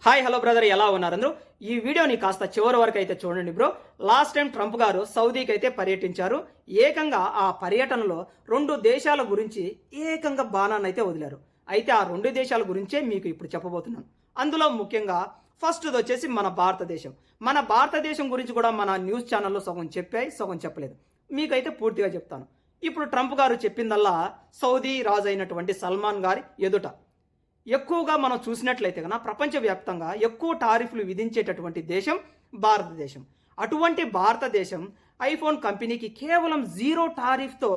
Hi hello brother, ఎలా ఉన్నారు అందరూ? ఈ వీడియోని కాస్త చివరి వరకు అయితే చూడండి బ్రో. లాస్ట్ టైం ట్రంప్ గారు సౌదీకి అయితే పర్యటించారు. ఏకంగా ఆ పర్యటనలో 2 దేశాల గురించి ఏకంగా బాణాన్ని అయితే వదిలారు. అయితే ఆ 2 దేశాల గురించే మీకు ఇప్పుడు చెప్పబోతున్నాను. అందులో ముఖ్యంగా ఫస్ట్ది వచ్చేసి మన భారతదేశం. మన భారతదేశం గురించి కూడా మన న్యూస్ ఛానల్లో సగం చెప్పాయి, సగం చెప్పలేదు. మీకైతే పూర్తిగా చెప్తాను. ఇప్పుడు ట్రంప్ గారు చెప్పిందల్లా సౌదీ రాజు అయినటువంటి సల్మాన్ గారి ఎదుట. ఎక్కువగా మనం చూసినట్లయితే కన్నా ప్రపంచవ్యాప్తంగా ఎక్కువ టారిఫ్లు విధించేటటువంటి దేశం భారతదేశం. అటువంటి భారతదేశం ఐఫోన్ కంపెనీకి కేవలం 0 టారిఫ్తో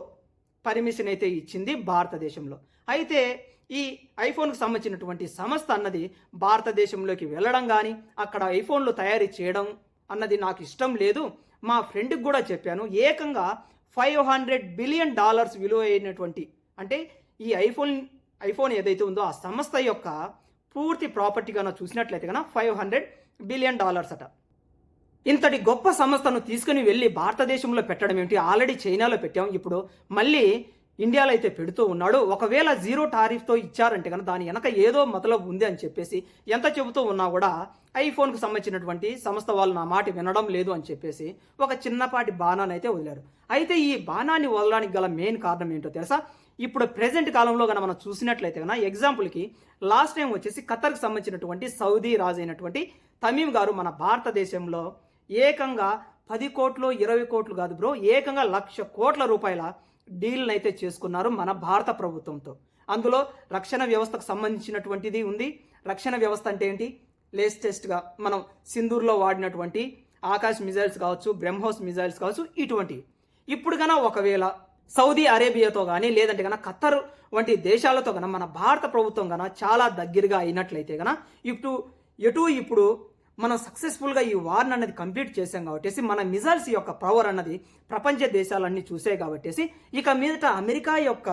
పర్మిషన్ అయితే ఇచ్చింది భారతదేశంలో. అయితే ఈ ఐఫోన్కి సంబంధించినటువంటి సంస్థ అన్నది భారతదేశంలోకి వెళ్ళడం కానీ అక్కడ ఐఫోన్లు తయారీ చేయడం అన్నది నాకు ఇష్టం లేదు. మా ఫ్రెండ్కి కూడా చెప్పాను. ఏకంగా $500 బిలియన్ విలువ అయినటువంటి, అంటే ఈ ఐఫోన్ ఏదైతే ఉందో ఆ సంస్థ యొక్క పూర్తి ప్రాపర్టీ కన్నా చూసినట్లయితే కన్నా $500 బిలియన్ అట. ఇంతటి గొప్ప సంస్థను తీసుకుని వెళ్ళి భారతదేశంలో పెట్టడం ఏమిటి? ఆల్రెడీ చైనాలో పెట్టాం, ఇప్పుడు మళ్ళీ ఇండియాలో అయితే పెడుతూ ఉన్నాడు. ఒకవేళ 0 టారిఫ్తో ఇచ్చారంటే కనుక దాని వెనక ఏదో మొదలు ఉంది అని చెప్పేసి ఎంత చెబుతూ ఉన్నా కూడా ఐఫోన్కు సంబంధించినటువంటి సంస్థ వాళ్ళు నా మాట వినడం లేదు అని చెప్పేసి ఒక చిన్నపాటి బాణాన్ని అయితే వదిలారు. అయితే ఈ బాణాన్ని వదలడానికి గల మెయిన్ కారణం ఏంటో తెలుసా? ఇప్పుడు ప్రెజెంట్ కాలంలో కనుక మనం చూసినట్లయితే కనుక ఎగ్జాంపుల్కి లాస్ట్ టైం వచ్చేసి ఖతర్కి సంబంధించినటువంటి సౌదీ రాజు అయినటువంటి తమీమ్ గారు మన భారతదేశంలో ఏకంగా 10 కోట్లు 20 కోట్లు కాదు బ్రో, ఏకంగా 1,00,000 కోట్ల రూపాయల డీల్ని అయితే చేసుకున్నారు మన భారత ప్రభుత్వంతో. అందులో రక్షణ వ్యవస్థకు సంబంధించినటువంటిది ఉంది. రక్షణ వ్యవస్థ అంటే ఏంటి? లేటెస్ట్గా మనం సింధూర్లో వాడినటువంటి ఆకాశ్ మిజైల్స్ కావచ్చు, బ్రహ్మోస్ మిజైల్స్ కావచ్చు, ఇటువంటి. ఇప్పుడు కన్నా ఒకవేళ సౌదీ అరేబియాతో కానీ లేదంటే కన్నా ఖత్తర్ వంటి దేశాలతో కన్నా మన భారత ప్రభుత్వం కన్నా చాలా దగ్గరగా అయినట్లయితే కన్నా ఇప్పుడు మనం సక్సెస్ఫుల్గా ఈ వార్ని అన్నది కంప్లీట్ చేసాం కాబట్టి మన మిజైల్స్ యొక్క పవర్ అన్నది ప్రపంచ దేశాలన్నీ చూసాయి కాబట్టి ఇక మీదట అమెరికా యొక్క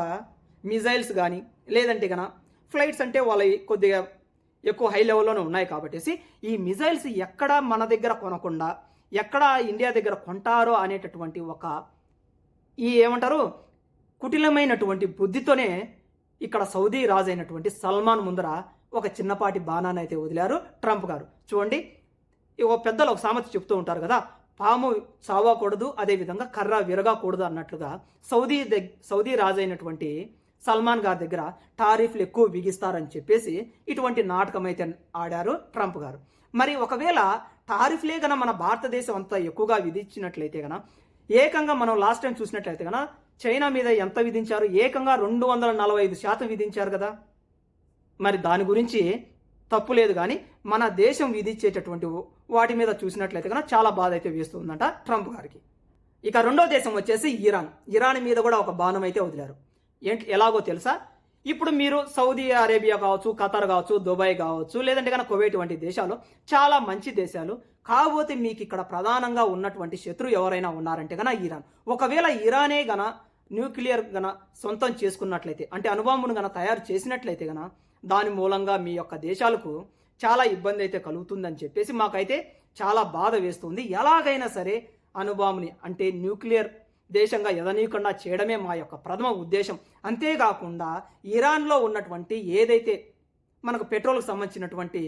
మిజైల్స్ కానీ లేదంటే కన్నా ఫ్లైట్స్ అంటే వాళ్ళ కొద్దిగా ఎక్కువ హై లెవెల్లోనే ఉన్నాయి కాబట్టి ఈ మిజైల్స్ ఎక్కడ మన దగ్గర కొనకుండా ఎక్కడ ఇండియా దగ్గర కొంటారో అనేటటువంటి ఒక ఏమంటారు కుటిలమైనటువంటి బుద్ధితోనే ఇక్కడ సౌదీ రాజు అయినటువంటి సల్మాన్ ముందర ఒక చిన్నపాటి బాణాన్ని అయితే వదిలారు ట్రంప్ గారు. చూడండి, పెద్దలు ఒక సామెత చెప్తూ ఉంటారు కదా, పాము చావకూడదు, అదేవిధంగా కర్ర విరగకూడదు అన్నట్లుగా సౌదీ రాజు అయినటువంటి సల్మాన్ గారి దగ్గర టారిఫ్లు ఎక్కువ బిగిస్తారని చెప్పేసి ఇటువంటి నాటకం అయితే ఆడారు ట్రంప్ గారు. మరి ఒకవేళ టారిఫ్లే కన్నా మన భారతదేశం అంతా ఎక్కువగా విధించినట్లయితే కన్నా ఏకంగా మనం లాస్ట్ టైం చూసినట్లయితే కన్నా చైనా మీద ఎంత విధించారు? ఏకంగా 245% విధించారు కదా. మరి దాని గురించి తప్పు లేదు, కానీ మన దేశం విధించేటటువంటి వాటి మీద చూసినట్లయితే కన్నా చాలా బాధ అయితే వేస్తుందంట ట్రంప్ గారికి. ఇక రెండో దేశం వచ్చేసి ఇరాన్ మీద కూడా ఒక బాణం అయితే వదిలారు. ఎలాగో తెలుసా? ఇప్పుడు మీరు సౌదీ అరేబియా కావచ్చు, ఖతర్ కావచ్చు, దుబాయ్ కావచ్చు, లేదంటే కన్నా కువైట్ వంటి దేశాలు చాలా మంచి దేశాలు. కాకపోతే మీకు ఇక్కడ ప్రధానంగా ఉన్నటువంటి శత్రువు ఎవరైనా ఉన్నారంటే గన ఇరాన్. ఒకవేళ ఇరానే గన న్యూక్లియర్ గన సొంతం చేసుకున్నట్లయితే, అంటే అణుబాంబును గన తయారు చేసినట్లయితే గన దాని మూలంగా మీ యొక్క దేశాలకు చాలా ఇబ్బంది అయితే కలుగుతుందని చెప్పేసి మాకైతే చాలా బాధ వేస్తుంది. ఎలాగైనా సరే అణుబాంబుని, అంటే న్యూక్లియర్ దేశంగా ఎదనీయకుండా చేయడమే మా యొక్క ప్రథమ ఉద్దేశం. అంతేకాకుండా ఇరాన్లో ఉన్నటువంటి ఏదైతే మనకు పెట్రోల్కి సంబంధించినటువంటి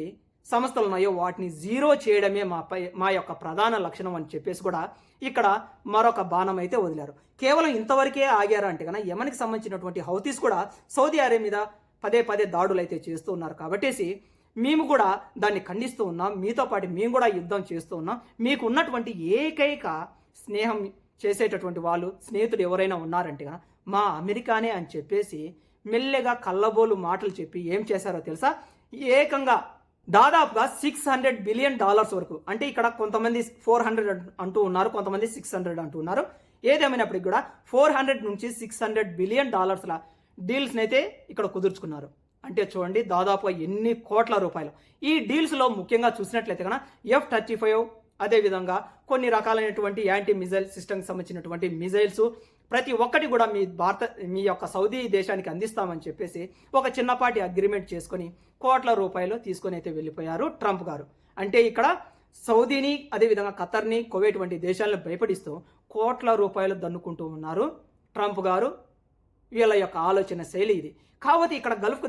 సంస్థలు ఉన్నాయో వాటిని 0 చేయడమే మా యొక్క ప్రధాన లక్షణం అని చెప్పేసి కూడా ఇక్కడ మరొక బాణం అయితే వదిలారు. కేవలం ఇంతవరకే ఆగారు అంటే కన్నా యెమెన్కి సంబంధించినటువంటి హౌతీస్ కూడా సౌదీ అరేబియా మీద పదే దాడులు అయితే చేస్తూ ఉన్నారు కాబట్టి మేము కూడా దాన్ని ఖండిస్తూ ఉన్నాం. మీతో పాటు మేము కూడా యుద్ధం చేస్తూ ఉన్నాం. మీకు ఉన్నటువంటి ఏకైక స్నేహం చేసేటటువంటి వాళ్ళు స్నేహితుడు ఎవరైనా ఉన్నారంటే మా అమెరికానే అని చెప్పేసి మెల్లగా కళ్ళబోలు మాటలు చెప్పి ఏం చేశారో తెలుసా? ఏకంగా దాదాపుగా $600 బిలియన్ వరకు, అంటే ఇక్కడ కొంతమంది 400 అంటూ ఉన్నారు, కొంతమంది 600 అంటూ ఉన్నారు. ఏదేమైనప్పటికీ కూడా 400 నుంచి $600 బిలియన్ డీల్స్ని అయితే ఇక్కడ కుదుర్చుకున్నారు. అంటే చూడండి దాదాపుగా ఎన్ని కోట్ల రూపాయలు. ఈ డీల్స్లో ముఖ్యంగా చూసినట్లయితే కన్నా F-35, అదేవిధంగా కొన్ని రకాలైనటువంటి యాంటీ మిజైల్ సిస్టమ్కి సంబంధించినటువంటి మిజైల్స్ ప్రతి ఒక్కటి కూడా మీ యొక్క సౌదీ దేశానికి అందిస్తామని చెప్పేసి ఒక చిన్నపాటి అగ్రిమెంట్ చేసుకొని కోట్ల రూపాయలు తీసుకొని అయితే వెళ్ళిపోయారు ట్రంప్ గారు. అంటే ఇక్కడ సౌదీని, అదేవిధంగా ఖతర్ని, కువైట్ వంటి దేశాలను భయపడిస్తూ కోట్ల రూపాయలు దన్నుకుంటూ ఉన్నారు ట్రంప్ గారు. వీళ్ళ యొక్క ఆలోచన శైలి ఇది. కాబట్టి ఇక్కడ గల్ఫ్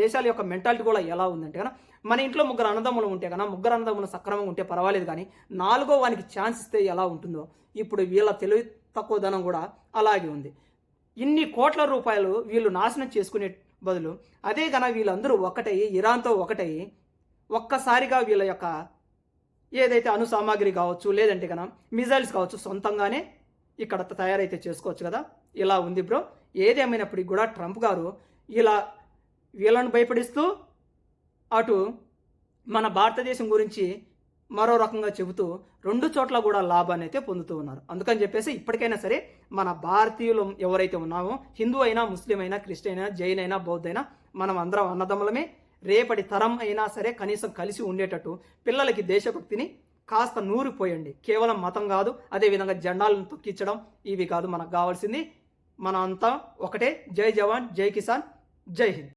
దేశాల యొక్క మెంటాలిటీ కూడా ఎలా ఉందంటే కనుక మన ఇంట్లో ముగ్గురు అన్నదమ్ములు ఉంటే కన్నా ముగ్గురు అన్నదమ్ములు సక్రమంగా ఉంటే పర్వాలేదు, కానీ నాలుగో వానికి ఛాన్స్ ఇస్తే ఎలా ఉంటుందో ఇప్పుడు వీళ్ళ తెలివి తక్కువదనం కూడా అలాగే ఉంది. ఇన్ని కోట్ల రూపాయలు వీళ్ళు నాశనం చేసుకునే బదులు అదే కన్నా వీళ్ళందరూ ఒకటై ఇరాన్తో ఒకటై ఒక్కసారిగా వీళ్ళ యొక్క ఏదైతే అణు సామాగ్రి కావచ్చు, లేదంటే కన్నా మిజైల్స్ కావచ్చు, సొంతంగానే ఇక్కడ తయారైతే చేసుకోవచ్చు కదా. ఇలా ఉంది బ్రో. ఏదేమైనప్పటికీ కూడా ట్రంప్ గారు ఇలా వీళ్ళను భయపడిస్తూ అటు మన భారతదేశం గురించి మరో రకంగా చెబుతూ రెండు చోట్ల కూడా లాభాన్ని అయితే పొందుతూ ఉన్నారు. అందుకని చెప్పేసి ఇప్పటికైనా సరే మన భారతీయులు ఎవరైతే ఉన్నామో, హిందూ అయినా, ముస్లిం అయినా, క్రిస్టియన్ అయినా, జైన్ అయినా, బౌద్ధ అయినా, మనం అందరం అన్నదమ్ములమే. రేపటి తరం అయినా సరే కనీసం కలిసి ఉండేటట్టు పిల్లలకి దేశభక్తిని కాస్త నూరిపోయండి. కేవలం మతం కాదు, అదేవిధంగా జెండాలను తొక్కించడం ఇవి కాదు మనకు కావాల్సింది. మన అంతా ఒకటే. జై జవాన్, జై కిసాన్, జై హింద్.